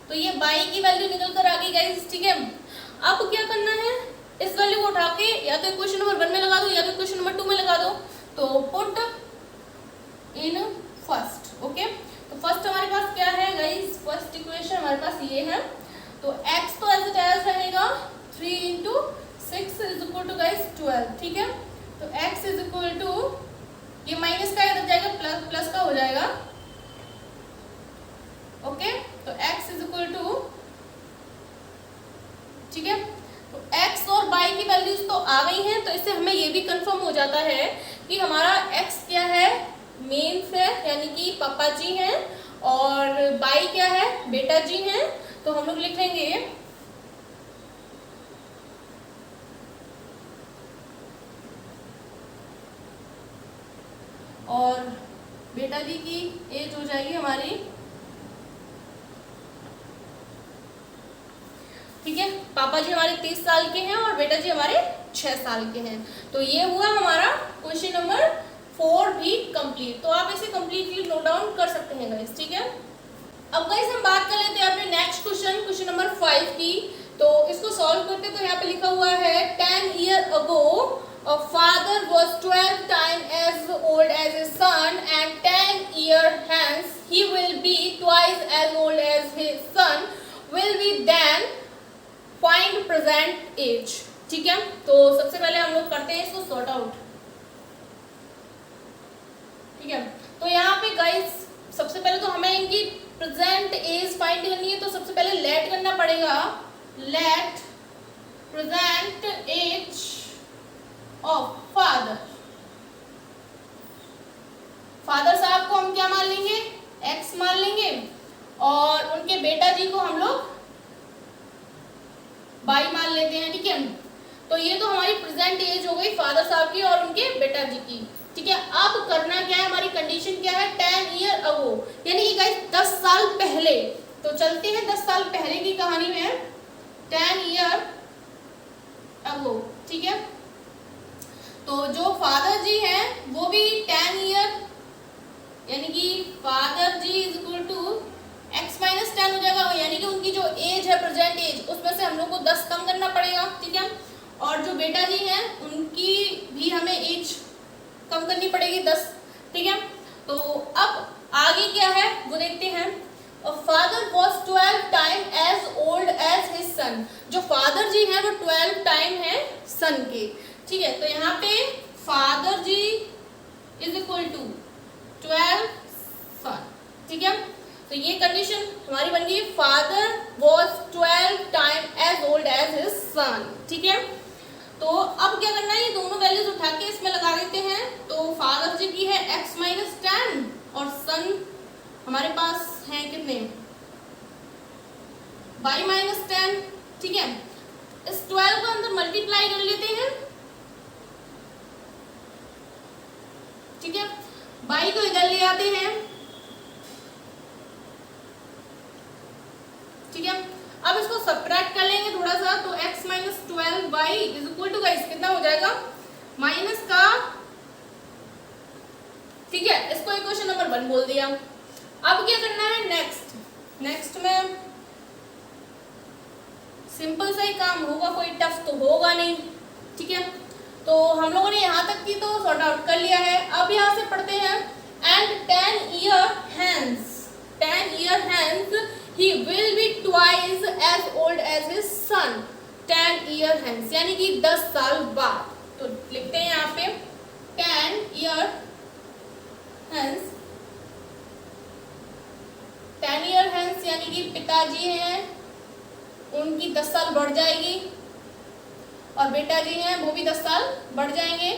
तो ये y की वैल्यू निकल कर आ गई गाइस, ठीक है। अब क्या करना है, इस वैल्यू को उठा के या तो इक्वेशन नंबर 1 में लगा दो या तो इक्वेशन नंबर 2 में लगा दो, तो पुट इन फर्स्ट। ओके, तो फर्स्ट हमारे पास क्या है गाइस, फर्स्ट इक्वेशन हमारे पास ये है। तो x तो ऐसे कैसे रहेगा 3 into 6 is equal to guys 12, ठीक है। तो x इज इक्वल टू, ये माइनस का इधर जाएगा प्लस, प्लस का हो जाएगा। ओके, तो x इज इक्वल टू, ठीक है। तो x और y की वैल्यूज तो आ गई हैं, तो इससे हमें ये भी कंफर्म हो जाता है कि हमारा x क्या है, मेंस है, यानी कि पापा जी हैं, और y क्या है, बेटा जी हैं। तो हम लोग लिखेंगे और बेटा जी की एज हो जाएगी हमारी, ठीक है, पापा जी हमारे 30 साल के हैं और बेटा जी हमारे 6 साल के हैं। तो ये हुआ हमारा क्वेश्चन नंबर 4 भी कंप्लीट। तो आप इसे कंप्लीटली नोट डाउन कर सकते हैं गाइस, ठीक है। अब गाइस हम बात कर लेते हैं अपने नेक्स्ट क्वेश्चन, क्वेश्चन नंबर 5 की। तो इसको सॉल्व करते तो यहाँ पे लिखा हुआ है 10 years ago a father was 12 times as old as his son and 10 years hence he will be twice as old as his son, will be then find present age। ठीक है, तो सबसे पहले हम लोग करते हैं इसको सॉर्ट आउट, ठीक है। तो यहाँ पे गाइस सबसे पहले तो हमें इनकी प्रेजेंट एज फाइंड करनी है, तो सबसे पहले लेट करना पड़ेगा, let present age of father. Father साहब को हम क्या मान लेंगे, एक्स मान लेंगे, और उनके बेटा जी को हम लोग बाई मान लेते हैं, ठीक है। तो ये तो हमारी प्रेजेंट एज हो गई फादर साहब की और उनके बेटा जी की, ठीक है। अब करना क्या है, हमारी कंडीशन क्या है, 10 years ago, यानी कि गाइस 10 साल पहले। तो चलते हैं 10 साल पहले की कहानी में, 10 years ago, ठीक है। तो जो फादर जी हैं वो भी 10 years, यानी कि फादर जी is equal to x minus 10 हो जाएगा, यानी कि उनकी जो एज है प्रेजेंट एज उसमें से हम लोग को 10 कम करना पड़ेगा, ठीक है। और जो बेटा जी हैं उनकी भी हमें एज कम करनी पड़ेगी 10, ठीक है। तो अब आगे क्या है वो देखते हैं। Father was 12 time as old as his son, जो फादर जी हैं वो 12 टाइम है सन के, ठीक है। तो यहाँ पे फादर जी इज इक्वल टू 12 सन, ठीक है। तो ये कंडीशन हमारी बन गई, father was 12 time as old as his son, ठीक है। तो अब क्या करना है, ये दोनों वैल्यूज उठा के इसमें लगा देते हैं। तो फादर जी की है x माइनस 10 और सन हमारे पास है कितने, y माइनस 10, ठीक है। इस 12 को अंदर मल्टीप्लाई कर लेते हैं, ठीक है। y को इधर ले आते हैं, ठीक है। अब इसको सबट्रैक्ट कर लेंगे थोड़ा सा, तो x minus 12y is equal to guys कितना हो जाएगा, माइनस का, ठीक है। इसको इक्वेशन नंबर 1 बोल दिया। अब क्या करना है नेक्स्ट में सिंपल सा ही काम होगा, कोई टफ तो होगा नहीं, ठीक है। तो हम लोगों ने यहाँ तक की तो सॉर्ट आउट कर लिया है। अब यहाँ से पढ़ते हैं and 10 years hence he will be twice as old as his son, 10 years hence, यानी कि 10 साल बाद। तो लिखते हैं यहाँ पे 10 years hence, 10 years hence यानी कि पिताजी हैं उनकी 10 साल बढ़ जाएगी और बेटा जी हैं वो भी 10 साल बढ़ जाएंगे।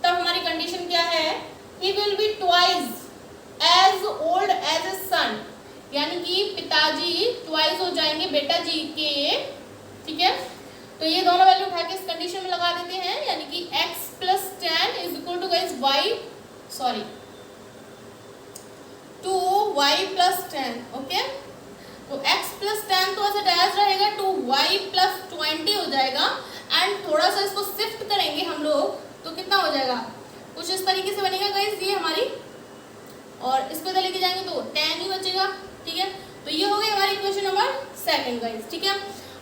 तब हमारी कंडीशन क्या है, he will be twice as old as his son, यानी कि पिताजी ट्वाइस हो जाएंगे बेटा जी के, ठीक है। तो ये दोनों वैल्यू उठा के इस कंडीशन में लगा देते हैं, यानी कि x plus 10 is equal to guys two y plus 10, okay. तो x प्लस 10 तो ऐसे डैश रहेगा, टू y प्लस 20 हो जाएगा। एंड थोड़ा सा इसको शिफ्ट करेंगे हम लोग तो कितना हो जाएगा, कुछ इस तरीके से बनेगा गाइस ये हमारी, और इसको इधर लेके जाएंगे तो 10 ही बचेगा, ठीक है। तो ये हो गई हमारी इक्वेशन नंबर 2 गाइस, ठीक है।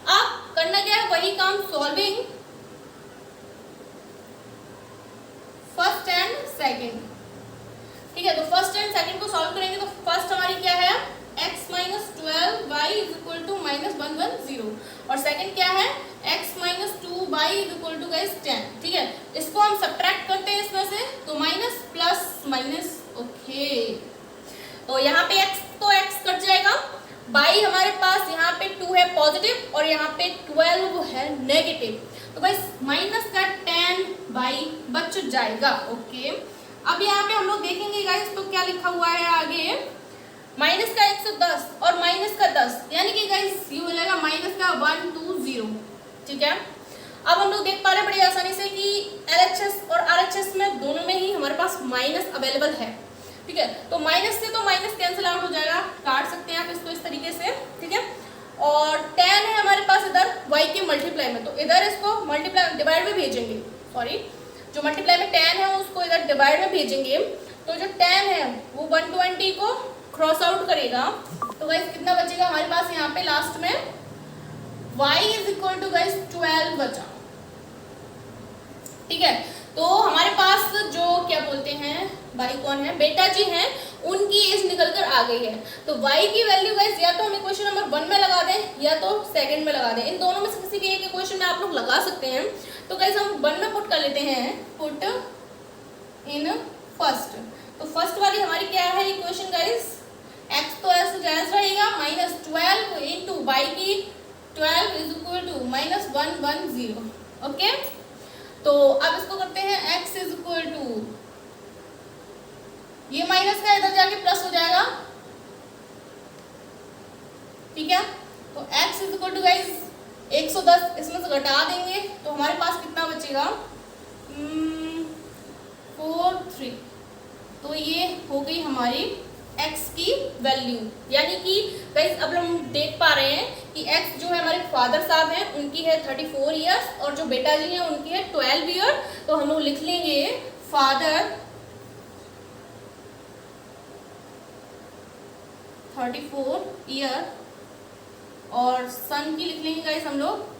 अब करना क्या है, वही काम सॉल्विंग फर्स्ट एंड सेकंड, ठीक है। तो फर्स्ट एंड सेकंड को सॉल्व करेंगे तो फर्स्ट हमारी क्या है, x minus 12y is equal to minus 110, और सेकंड क्या है, x minus 2y is equal to guys 10, ठीक है। इसको हम सब्ट्रैक्ट करते हैं इसमें से, तो माइनस प्लस माइनस, ओके। तो यहाँ पे x तो x कट जाएगा, बाई हमारे पास यहाँ पे 2 है पॉजिटिव और यहाँ पे 12 है नेगेटिव, तो गाइस माइनस का 10 बाई बच जाएगा, ओके। अब यहाँ पे हम लोग देखेंगे गाइस तो क्या लिखा हुआ है आगे, माइनस का 110 और माइनस का 10, यानी कि गाइस ये हो जाएगा माइनस का 120, ठीक है। अब हम लोग देख पा रहे हैं बड़ी आसानी से कि LHS और RHS में दोनों में ही हमारे पास माइनस अवेलेबल है, ठीक है। तो माइनस से तो माइनस कैंसिल आउट हो जाएगा, काट सकते हैं आप इसको इस तरीके से, ठीक है। और tan है हमारे पास इधर y के मल्टीप्लाई में, तो इधर इसको मल्टीप्लाई डिवाइड में भेजेंगे, सॉरी जो मल्टीप्लाई में tan है उसको इधर डिवाइड में भेजेंगे, तो जो tan है वो 120 को क्रॉस आउट करेगा, तो गाइस कितना बचेगा हमारे पास यहाँ पे लास्ट में y is equal to guys 12 बचा, ठीक है। तो हमारे पास जो क्या बोलते हैं भाई कौन है, बेटा जी हैं, उनकी एज निकल कर आ गई है। तो y की वैल्यू गाइस या तो हम इक्वेशन नंबर 1 में लगा दें या तो सेकंड में लगा दें, इन दोनों में से किसी भी एक इक्वेशन में आप लोग लगा सकते हैं। तो गाइस हम 1 में पुट कर लेते हैं, पुट इन फर्स्ट। तो फर्स्ट वाली हमारी क्या है इक्वेशन गाइस, x तो ऐसे रहेगा -12 इंटू y की 12 इज इक्वल टू -110, ओके। तो अब इसको करते हैं x इज इक्वल टू, ये माइनस का इधर जाके प्लस हो जाएगा, ठीक है। तो x is equal to guys 110 इसमें से घटा देंगे तो हमारे पास कितना बचेगा 43। तो ये हो गई हमारी x की वैल्यू, यानी कि गाइस अब हम देख पा रहे हैं कि x जो है हमारे फादर साहब हैं उनकी है 34 ईयर्स और जो बेटा जी हैं उनकी है 12 ईयर। तो हम लोग लिख लेंगे फादर 34 ईयर और सन की लिख लेंगे गाइस हम लोग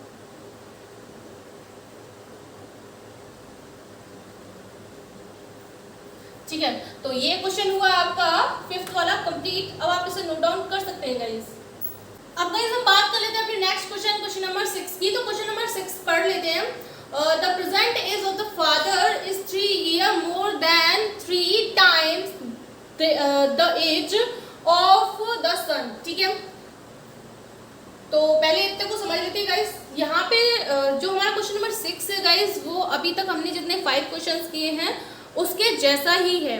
ठीक है। तो ये क्वेश्चन हुआ आपका 5th वाला कंप्लीट। अब आप इसे नोट डाउन कर सकते हैं गाइस। अब गाइस हम बात कर लेते हैं अपने नेक्स्ट क्वेश्चन, क्वेश्चन नंबर 6 की। तो क्वेश्चन नंबर 6 पढ़ लेते हैं। The present age of the father is 3 year more than 3 times the age of the son, ठीक है। तो पहले इतने को समझ लेते हैं गाइस। यहाँ पे जो हमारा क्वेश्चन नंबर 6 है गाइस, वो अभी तक हमने जितने 5 क्वेश्चंस किए हैं उसके जैसा ही है,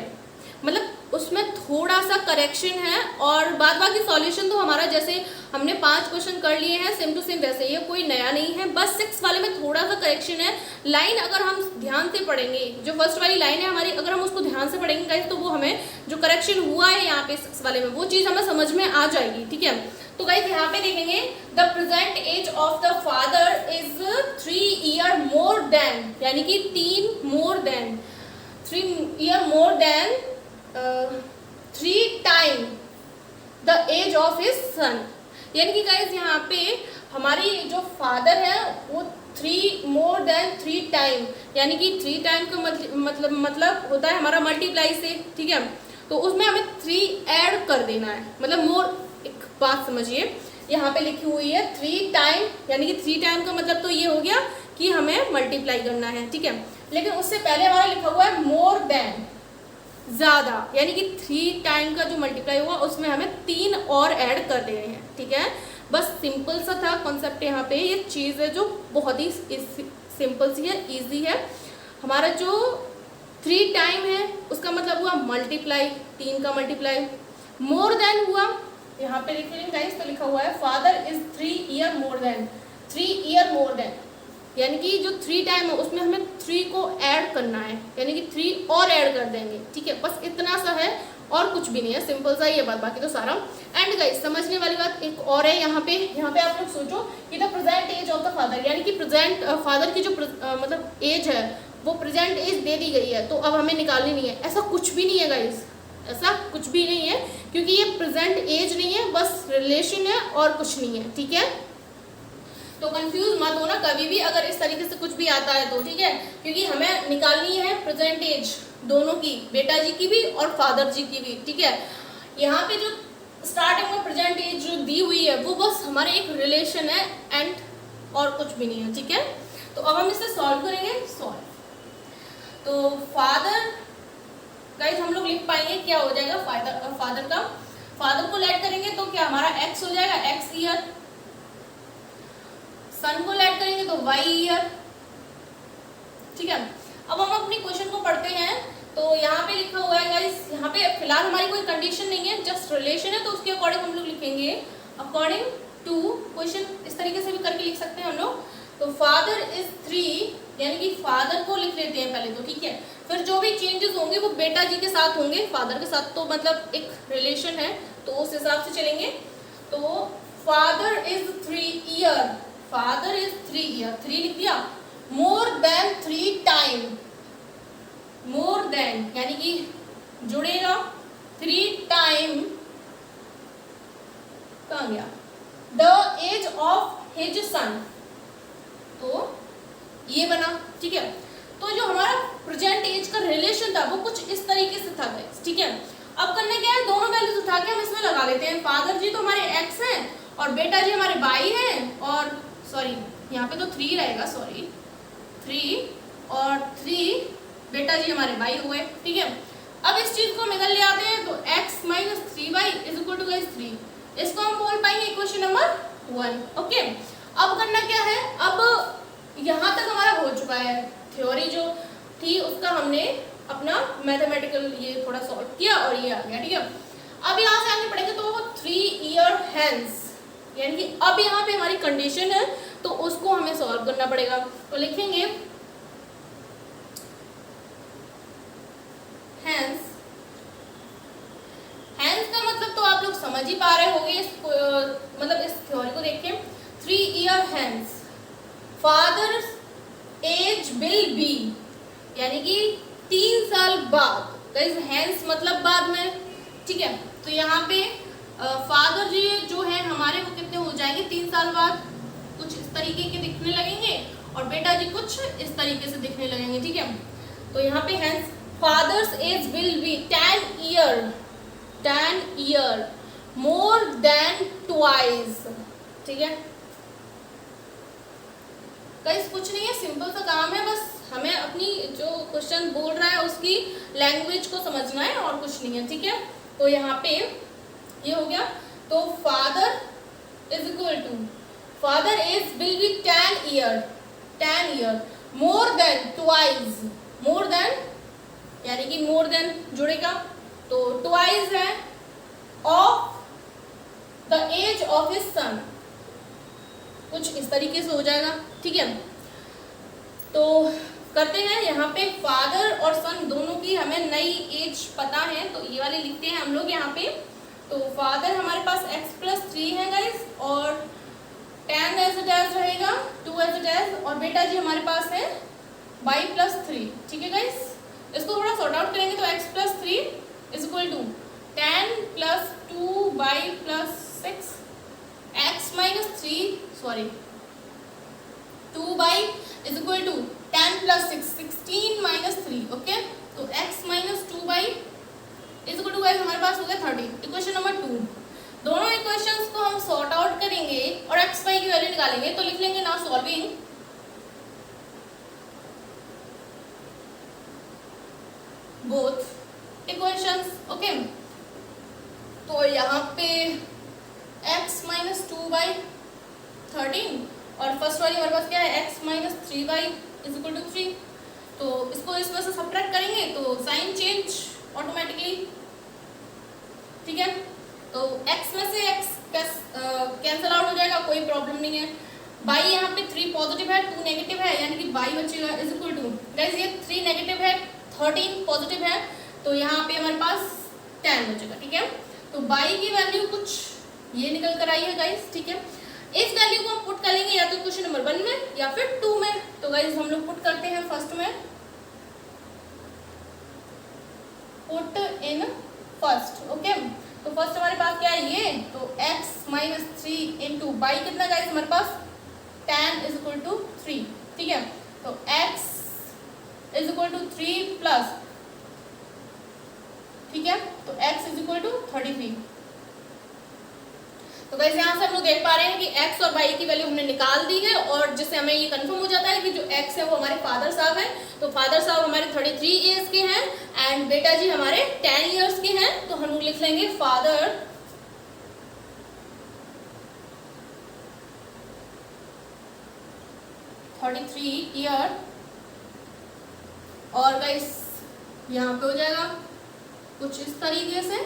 मतलब उसमें थोड़ा सा करेक्शन है और बाद बाकी सॉल्यूशन तो हमारा जैसे हमने 5 क्वेश्चन कर लिए हैं सेम टू सेम वैसे, ये कोई नया नहीं है। बस 6 वाले में थोड़ा सा करेक्शन है। लाइन अगर हम ध्यान से पढ़ेंगे, जो फर्स्ट वाली लाइन है हमारी, अगर हम उसको ध्यान से पढ़ेंगे गाइस तो वो हमें जो करेक्शन हुआ है यहाँ पे 6 वाले में वो चीज़ हमें समझ में आ जाएगी, ठीक है। तो गाइस यहाँ पे देखेंगे the present age of the father is 3 year more than, यानी कि 3 more than 3 year more than 3 time the age of his son, यानी कि गाइस यहाँ पे हमारी जो फादर है वो 3 मोर देन 3 टाइम, यानी कि 3 टाइम का मतलब होता है हमारा मल्टीप्लाई से, ठीक है। तो उसमें हमें 3 ऐड कर देना है, मतलब मोर, एक बात समझिए यहाँ पे लिखी हुई है 3 टाइम, यानी कि 3 टाइम का मतलब तो ये हो गया कि हमें मल्टीप्लाई करना है, ठीक है। लेकिन उससे पहले हमारा लिखा हुआ है मोर देन, ज़्यादा, यानी कि 3 टाइम का जो मल्टीप्लाई हुआ उसमें हमें 3 और ऐड कर दे रहे हैं, ठीक है। बस सिंपल सा था कॉन्सेप्ट यहाँ पे। ये चीज़ है जो बहुत ही सिंपल सी है, इजी है। हमारा जो 3 टाइम है उसका मतलब हुआ मल्टीप्लाई, 3 का मल्टीप्लाई। मोर देन हुआ, यहाँ पे लिख लेंगे गाइस, तो लिखा हुआ है father is 3 year more than, 3 year more than, यानी कि जो 3 टाइम है उसमें हमें 3 को ऐड करना है, यानी कि 3 और ऐड कर देंगे, ठीक है। बस इतना सा है और कुछ भी नहीं है, सिंपल सा ही है बात, बाकी तो सारा। एंड गाइस समझने वाली बात एक और है यहाँ पे आप लोग सोचो कि the present age of the father, यानी कि प्रेजेंट फादर की जो मतलब एज है वो प्रेजेंट एज दे दी गई है, तो अब हमें निकालनी नहीं है। ऐसा कुछ भी नहीं है गाइस, ऐसा कुछ भी नहीं है, क्योंकि ये प्रेजेंट एज नहीं है, बस रिलेशन है और कुछ नहीं है, ठीक है। तो कंफ्यूज मत होना कभी भी अगर इस तरीके से कुछ भी आता है तो, ठीक है, क्योंकि हमें निकालनी है प्रेजेंट एज दोनों की, बेटा जी की भी और फादर जी की भी, ठीक है। यहाँ पे जो स्टार्टिंग में प्रेजेंट एज जो दी हुई है वो बस हमारे एक रिलेशन है एंड और कुछ भी नहीं है, ठीक है। तो अब हम इसे सॉल्व करेंगे। तो फादर गाइस हम लोग लिख पाएंगे क्या हो जाएगा, फादर को ऐड करेंगे तो क्या हमारा x हो जाएगा, x ईयर। सन को ऐड करेंगे तो y ईयर, ठीक है। अब हम अपनी क्वेश्चन को पढ़ते हैं। तो यहाँ पे लिखा हुआ है गाइस, यहाँ पे फिलहाल हमारी कोई कंडीशन नहीं है, जस्ट रिलेशन है, तो उसके अकॉर्डिंग हम लोग लिखेंगे अकॉर्डिंग टू क्वेश्चन। इस तरीके से भी करके लिख सकते हैं हम लोग। तो फादर इज 3, यानी कि फादर को लिख लेते हैं पहले तो, ठीक है। फिर जो भी चेंजेस होंगे वो बेटा जी के साथ होंगे, फादर के साथ तो मतलब एक रिलेशन है तो उस हिसाब से चलेंगे। तो father is 3 year, father is 3 year, 3 लिख दिया। More than 3 time, more than यानी कि जुड़ेगा 3 टाइम, कहाँ गया, the age of his son, तो ये बना, ठीक है। तो जो हमारा प्रेजेंट एज का रिलेशन था वो कुछ इस तरीके से था गाइस, ठीक है। अब करने क्या है, दोनों वैल्यूज उठा के हम इसमें लगा लेते हैं। फादर जी तो हमारे एक्स हैं और बेटा जी हमारे वाई हैं, और सॉरी यहाँ पे तो 3 रहेगा, सॉरी 3 और 3 बेटा जी हमारे वाई हुए, ठीक है। अब इस चीज को हम इधर ले आते हैं तो x minus 3y is equal to 3, इसको हम बोल पाएंगे इक्वेशन नंबर 1, ओके। अब करना क्या है, अब यहाँ तक हमारा हो चुका है, थ्योरी जो थी उसका हमने अपना मैथमेटिकल ये थोड़ा सॉल्व किया और ये आ गया, ठीक है। अब यहाँ से आगे पढ़ेंगे तो 3 ईयर हेंस, यानी कि अब यहाँ पे हमारी कंडीशन है तो उसको हमें सॉल्व करना पड़ेगा। तो लिखेंगे हेंस, हेंस का मतलब तो आप लोग समझ ही पा रहे होंगे, मतलब इस थ्योरी को देख के। 3 year hence father's age will B, यानी कि 3 साल बाद, गाइस हेंस मतलब बाद में, ठीक है। तो यहाँ पे फादर जी जो है हमारे वो कितने हो जाएंगे 3 साल बाद, कुछ इस तरीके के दिखने लगेंगे, और बेटा जी कुछ इस तरीके से दिखने लगेंगे, ठीक है। तो यहाँ पे hence father's age will be 10 year more than twice, ठीक है। गाइस कुछ नहीं है, सिंपल सा काम है, बस हमें अपनी जो क्वेश्चन बोल रहा है उसकी लैंग्वेज को समझना है और कुछ नहीं है, ठीक है। तो यहाँ पे ये हो गया, तो father is equal to father age will be 10 year more than twice, more than यानी कि मोर देन जुड़ेगा तो ट्वाइस है of the age of his son, कुछ इस तरीके से हो जाएगा, ठीक है। तो करते हैं, यहाँ पे फादर और सन दोनों की हमें नई एज पता है तो ये वाले लिखते हैं हम लोग यहाँ पे। तो फादर हमारे पास x प्लस 3 है गाइस, और 10 एज इट एज रहेगा, 2 एज इट एज, और बेटा जी हमारे पास है y प्लस 3, ठीक है गाइस। इसको थोड़ा सॉर्ट आउट करेंगे तो x plus 3 is equal to 10 plus 2y plus 6, x minus 3 sorry 2y is equal to 10 plus 6 16 minus 3, okay. तो x minus 2y is equal to हमारे पास हो गया 30, इक्वेशन नंबर 2। दोनों इक्वेशंस को हम सॉर्ट आउट करेंगे और x y की वैल्यू निकालेंगे, तो लिख लेंगे now solving both equations, okay. तो यहाँ पे x माइनस 2y 13 और फर्स्ट वाली हमारे पास क्या है x minus 3y is equal to 3, तो इसको इसमें से सब्ट्रैक्ट करेंगे तो साइन चेंज ऑटोमेटिकली, ठीक है। तो x में से x कैंसिल आउट हो जाएगा, कोई प्रॉब्लम नहीं है। y यहाँ पे 3 पॉजिटिव है 2 नेगेटिव है, यानी कि y बचेगा इज इक्वल टू, गाइस ये 3 नेगेटिव है 13 पॉजिटिव है, तो यहाँ पे हमारे पास 10 बचेगा, ठीक है। तो y की वैल्यू कुछ ये निकल कर आई है गाइस, ठीक है। इस वैल्यू को हम पुट करेंगे या तो क्वेश्चन नंबर 1 में या फिर 2 में, तो गाइस हम लोग पुट करते हैं फर्स्ट में, पुट इन फर्स्ट, ओके। तो फर्स्ट हमारे पास क्या है ये, तो x माइनस 3 इंटू बाई कितना गाइस हमारे पास 10 इज इक्वल टू 3, ठीक है। तो x is equal to 3 plus, ठीक है, तो x इज इक्वल टू 33। तो गाइस यहाँ से हम लोग देख पा रहे हैं कि x और y की वैल्यू हमने निकाल दी है, और जिससे हमें ये कंफर्म हो जाता है कि जो x है वो हमारे फादर साहब हैं। तो फादर साहब हमारे 33 ईयर्स के हैं एंड बेटा जी हमारे 10 ईयर्स के हैं, तो हम लोग लिख लेंगे फादर ईयर, और गाइस यहाँ पे हो जाएगा कुछ इस तरीके से,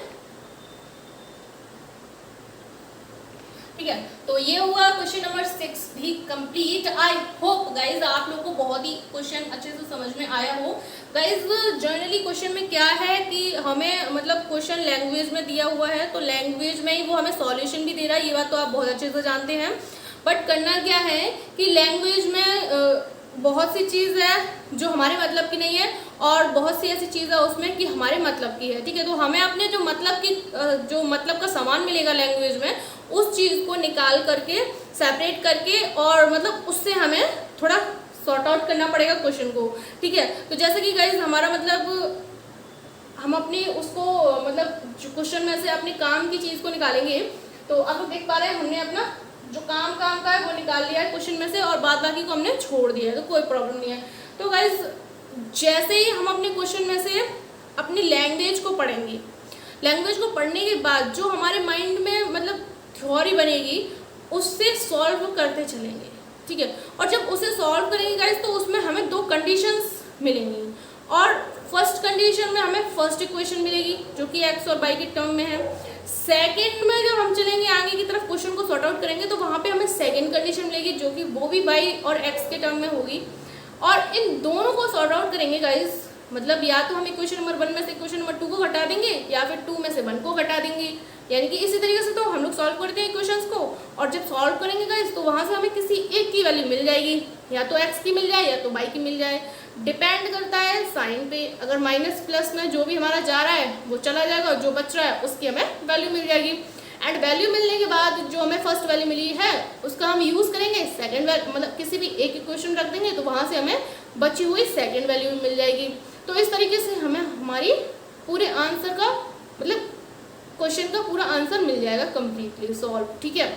ठीक ठीक है, तो ये हुआ क्वेश्चन नंबर 6 भी कंप्लीट। आई होप गाइज आप लोगों को बहुत ही क्वेश्चन अच्छे से समझ में आया हो। गाइज जनरली क्वेश्चन में क्या है कि हमें मतलब क्वेश्चन लैंग्वेज में दिया हुआ है, तो लैंग्वेज में ही वो हमें सॉल्यूशन भी दे रहा है, ये बात तो आप बहुत अच्छे से जानते हैं। बट करना क्या है कि लैंग्वेज में बहुत सी चीज़ है जो हमारे मतलब की नहीं है और बहुत सी ऐसी चीज़ है उसमें कि हमारे मतलब की है, ठीक है। तो हमें अपने जो मतलब का सामान मिलेगा लैंग्वेज में, उस चीज़ को निकाल करके सेपरेट करके और मतलब उससे हमें थोड़ा सॉर्ट आउट करना पड़ेगा क्वेश्चन को, ठीक है। तो जैसे कि गाइज हमारा मतलब हम अपने उसको मतलब क्वेश्चन में से अपने काम की चीज़ को निकालेंगे, तो आप लोग देख पा रहे हैं हमने अपना जो काम का है वो निकाल लिया है क्वेश्चन में से और बाद बाकी को हमने छोड़ दिया है, तो कोई प्रॉब्लम नहीं है। तो गाइज जैसे ही हम अपने क्वेश्चन में से अपनी लैंग्वेज को पढ़ेंगे, लैंग्वेज को पढ़ने के बाद जो हमारे माइंड में मतलब थ्योरी बनेगी उससे सॉल्व करते चलेंगे, ठीक है। और जब उसे सॉल्व करेंगे गाइज तो उसमें हमें 2 कंडीशंस मिलेंगी और फर्स्ट कंडीशन में हमें फर्स्ट इक्वेशन मिलेगी जो कि एक्स और वाई के टर्म में है। सेकंड में जब हम चलेंगे आगे की तरफ क्वेश्चन को सॉर्ट आउट करेंगे तो वहाँ पे हमें सेकंड कंडीशन मिलेगी जो कि वो भी वाई और एक्स के टर्म में होगी। और इन दोनों को सॉर्ट आउट करेंगे गाइज, मतलब या तो हम इक्वेशन नंबर 1 में से इक्वेशन नंबर 2 को घटा देंगे या फिर 2 में से 1 को घटा देंगे, यानी कि इसी तरीके से तो हम लोग सॉल्व करते हैं इक्वेशंस को। और जब सॉल्व करेंगे गाइज तो वहाँ से हमें किसी एक की वैल्यू मिल जाएगी, या तो एक्स की मिल जाए या तो वाई की मिल जाए, डिपेंड करता है साइन पे। अगर माइनस प्लस में जो भी हमारा जा रहा है वो चला जाएगा और जो बच रहा है उसकी हमें वैल्यू मिल जाएगी। एंड वैल्यू मिलने के बाद जो हमें फर्स्ट वैल्यू मिली है उसका हम यूज़ करेंगे सेकंड वैल्यू, मतलब किसी भी एक इक्वेशन रख देंगे तो वहाँ से हमें बची हुई सेकंड वैल्यू मिल जाएगी। तो इस तरीके से हमें हमारी पूरे आंसर का मतलब क्वेश्चन का पूरा आंसर मिल जाएगा कम्प्लीटली सॉल्व, ठीक है।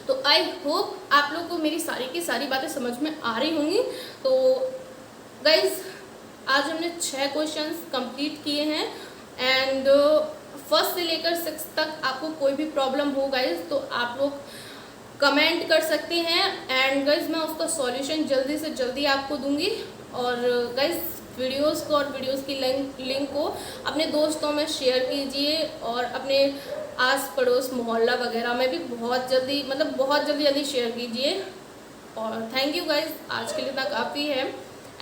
तो आई होप आप लोग को मेरी सारी की सारी बातें समझ में आ रही होंगी। तो गाइज आज हमने 6 क्वेश्चंस कंप्लीट किए हैं एंड फर्स्ट से लेकर 6 तक आपको कोई भी प्रॉब्लम हो गाइज तो आप लोग कमेंट कर सकते हैं एंड गाइज मैं उसका सॉल्यूशन जल्दी से जल्दी आपको दूंगी। और गाइज वीडियोस को और वीडियोस की लिंक को अपने दोस्तों में शेयर कीजिए और अपने आस पड़ोस मोहल्ला वगैरह में भी बहुत जल्दी शेयर कीजिए। और थैंक यू गाइज, आज के लिए इतना काफ़ी है।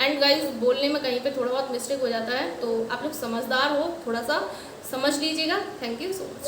एंड गाइज बोलने में कहीं पे थोड़ा बहुत मिस्टेक हो जाता है तो आप लोग समझदार हो, थोड़ा सा समझ लीजिएगा। Thank you so much.